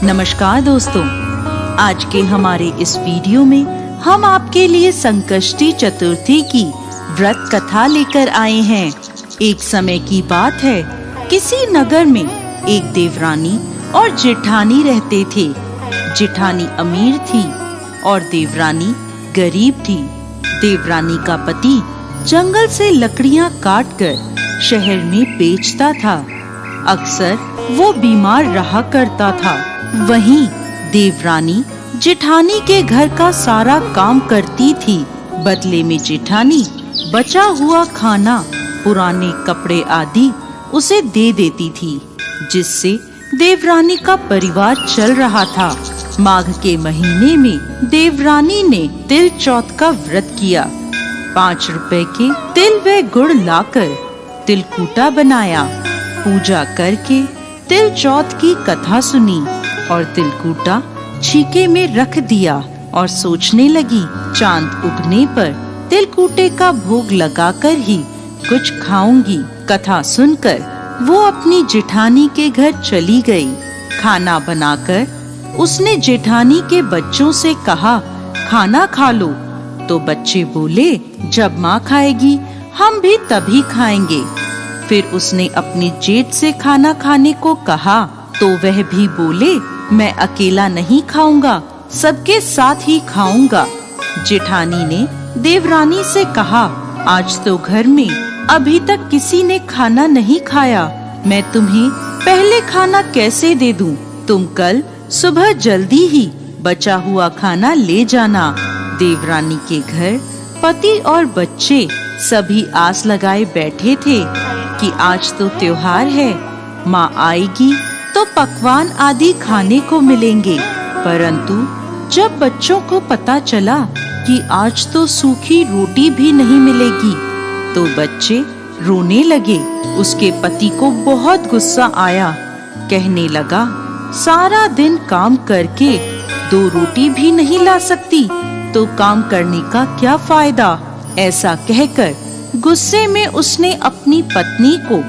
नमस्कार दोस्तों, आज के हमारे इस वीडियो में हम आपके लिए संकष्टी चतुर्थी की व्रत कथा लेकर आए हैं। एक समय की बात है, किसी नगर में एक देवरानी और जेठानी रहते थे। जेठानी अमीर थी और देवरानी गरीब थी। देवरानी का पति जंगल से लकड़ियां काटकर शहर में बेचता था। अक्सर वो बीमार रहा करता था। वहीं देवरानी जेठानी के घर का सारा काम करती थी। बदले में जेठानी बचा हुआ खाना, पुराने कपड़े आदि उसे दे देती थी, जिससे देवरानी का परिवार चल रहा था। माघ के महीने में देवरानी ने तिल चौथ का व्रत किया। 5 रुपए के तिल व गुड़ लाकर तिलकूटा बनाया। पूजा करके तिल चौथ की कथा सुनी और तिलकूटा छीके में रख दिया और सोचने लगी, चांद उगने पर तिलकूटे का भोग लगाकर ही कुछ खाऊंगी। कथा सुनकर वो अपनी जेठानी के घर चली गई। खाना बनाकर उसने जेठानी के बच्चों से कहा, खाना खा लो। तो बच्चे बोले, जब माँ खाएगी हम भी तभी खाएंगे। फिर उसने अपनी जेठ से खाना खाने को कहा तो वह भी बोले, मैं अकेला नहीं खाऊंगा, सबके साथ ही खाऊंगा। जेठानी ने देवरानी से कहा, आज तो घर में अभी तक किसी ने खाना नहीं खाया, मैं तुम्हें पहले खाना कैसे दे दूं? तुम कल सुबह जल्दी ही बचा हुआ खाना ले जाना। देवरानी के घर पति और बच्चे सभी आस लगाए बैठे थे कि आज तो त्योहार है, माँ आएगी तो पकवान आदि खाने को मिलेंगे। परंतु जब बच्चों को पता चला कि आज तो सूखी रोटी भी नहीं मिलेगी, तो बच्चे रोने लगे। उसके पति को बहुत गुस्सा आया। कहने लगा, सारा दिन काम करके 2 रोटी भी नहीं ला सकती तो काम करने का क्या फायदा? ऐसा कहकर गुस्से में उसने अपनी पत्नी को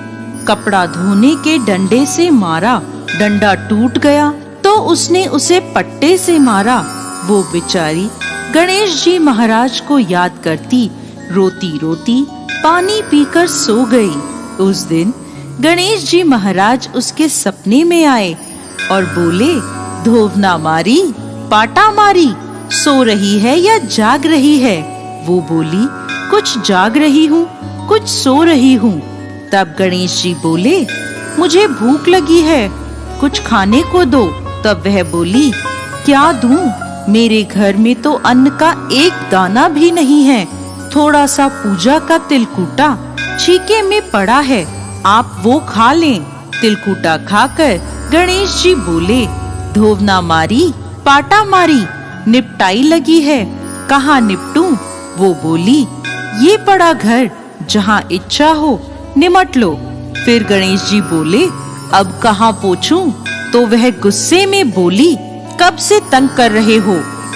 कपड़ा धोने के डंडे से मारा। डंडा टूट गया तो उसने उसे पट्टे से मारा। वो बेचारी गणेश जी महाराज को याद करती रोती रोती पानी पीकर सो गई। उस दिन गणेश जी महाराज उसके सपने में आए और बोले, धोवना मारी, पाटा मारी, सो रही है या जाग रही है? वो बोली, कुछ जाग रही हूँ, कुछ सो रही हूँ। तब गणेश जी बोले, मुझे भूख लगी है, कुछ खाने को दो। तब वह बोली, क्या दूं? मेरे घर में तो अन्न का एक दाना भी नहीं है। थोड़ा सा पूजा का तिलकूटा छीके में पड़ा है, आप वो खा लें। तिलकूटा खाकर गणेश जी बोले, धोवना मारी, पाटा मारी, निपटाई लगी है, कहाँ निपटूं? वो बोली, ये पड़ा घर, जहाँ इच्छा हो निमट लो। फिर गणेश जी बोले, अब कहाँ पोछूं? तो वह गुस्से में बोली, कब से तंग कर रहे हो,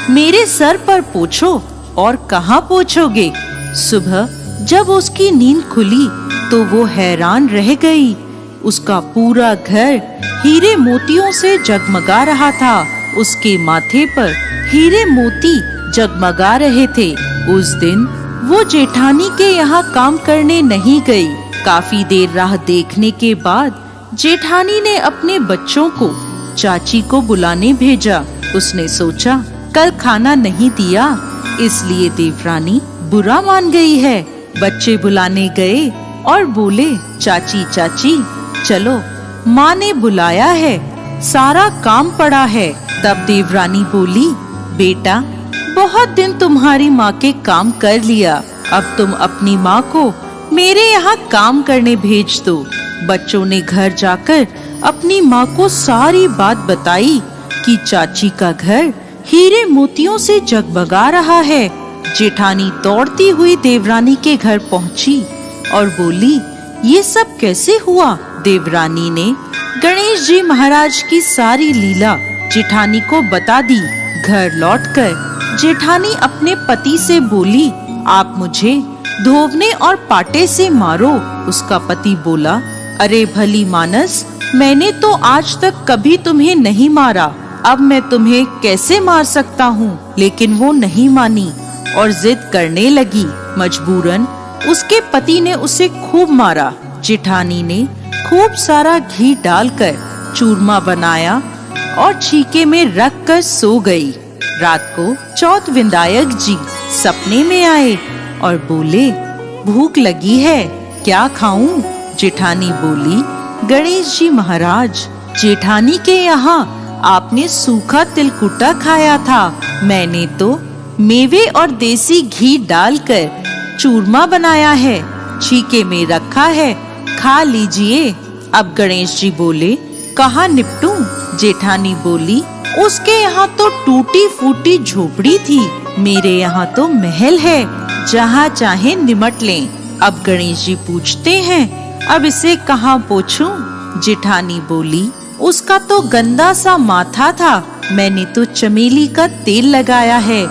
मेरे सर पर पोछो और कहाँ पोछोगे? सुबह जब उसकी नींद खुली तो वो हैरान रह गई। उसका पूरा घर हीरे मोतियों से जगमगा रहा था। उसके माथे पर हीरे मोती जगमगा रहे थे। उस दिन वो जेठानी के यहाँ काम करने नहीं गई। काफी देर राह देखने के बाद जेठानी ने अपने बच्चों को चाची को बुलाने भेजा। उसने सोचा, कल खाना नहीं दिया इसलिए देवरानी बुरा मान गई है। बच्चे बुलाने गए और बोले, चाची चाची चलो, माँ ने बुलाया है, सारा काम पड़ा है। तब देवरानी बोली, बेटा बहुत दिन तुम्हारी माँ के काम कर लिया, अब तुम अपनी माँ को मेरे यहाँ काम करने भेज दो। बच्चों ने घर जाकर अपनी माँ को सारी बात बताई कि चाची का घर हीरे मोतियों से जगमगा रहा है। जेठानी दौड़ती हुई देवरानी के घर पहुँची और बोली, ये सब कैसे हुआ? देवरानी ने गणेश जी महाराज की सारी लीला जेठानी को बता दी। घर लौटकर जेठानी अपने पति से बोली, आप मुझे धोवने और पाटे से मारो। उसका पति बोला, अरे भली मानस, मैंने तो आज तक कभी तुम्हें नहीं मारा, अब मैं तुम्हें कैसे मार सकता हूँ। लेकिन वो नहीं मानी और जिद करने लगी। मजबूरन उसके पति ने उसे खूब मारा। जेठानी ने खूब सारा घी डालकर चूरमा बनाया और छीके में रख कर सो गई। रात को चौथ विनायक जी सपने में आए और बोले, भूख लगी है, क्या खाऊं? जेठानी बोली, गणेश जी महाराज, जेठानी के यहाँ आपने सूखा तिलकुटा खाया था। मैंने तो मेवे और देसी घी डालकर चूरमा बनाया है, छीके में रखा है, खा लीजिए। अब गणेश जी बोले, कहाँ निपटूं? जेठानी बोली, उसके यहाँ तो टूटी फूटी झोपड़ी थी, मेरे यहाँ तो महल है, जहाँ चाहे निमट लें। अब गणेश जी पूछते हैं, अब इसे कहाँ पोंछूं? जेठानी बोली, उसका तो गंदा सा माथा था, मैंने तो चमेली का तेल लगाया है,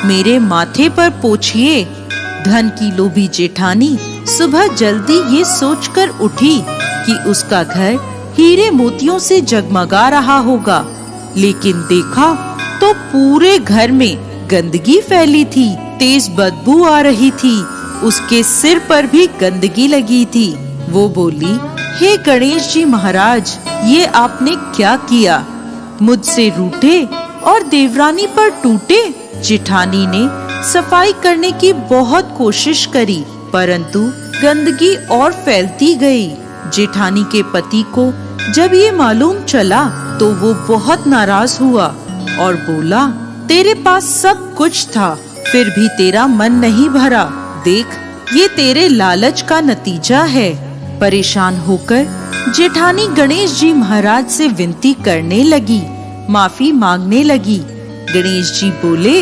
मेरे माथे पर पोंछिए। धन की लोभी जेठानी सुबह जल्दी ये सोचकर उठी कि उसका घर हीरे मोतियों से जगमगा रहा होगा, लेकिन देखा तो पूरे घर में गंदगी फैली थी, तेज बदबू आ रही थी, उसके सिर पर भी गंदगी लगी थी। वो बोली, हे गणेश जी महाराज, ये आपने क्या किया? मुझसे रूठे और देवरानी पर टूटे। जेठानी ने सफाई करने की बहुत कोशिश करी, परंतु गंदगी और फैलती गई। जेठानी के पति को जब ये मालूम चला तो वो बहुत नाराज हुआ और बोला, तेरे पास सब कुछ था, फिर भी तेरा मन नहीं भरा, देख ये तेरे लालच का नतीजा है। परेशान होकर जेठानी गणेश जी महाराज से विनती करने लगी, माफी मांगने लगी। गणेश जी बोले,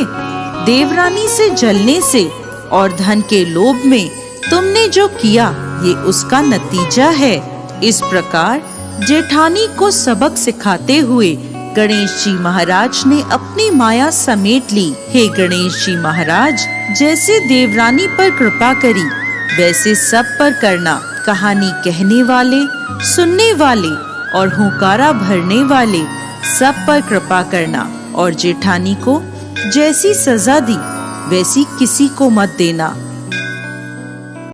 देवरानी से जलने से और धन के लोभ में तुमने जो किया ये उसका नतीजा है। इस प्रकार जेठानी को सबक सिखाते हुए गणेश जी महाराज ने अपनी माया समेट ली। हे गणेश जी महाराज, जैसे देवरानी पर कृपा करी वैसे सब पर करना। कहानी कहने वाले, सुनने वाले और हुंकारा भरने वाले सब पर कृपा करना और जेठानी को जैसी सजा दी वैसी किसी को मत देना।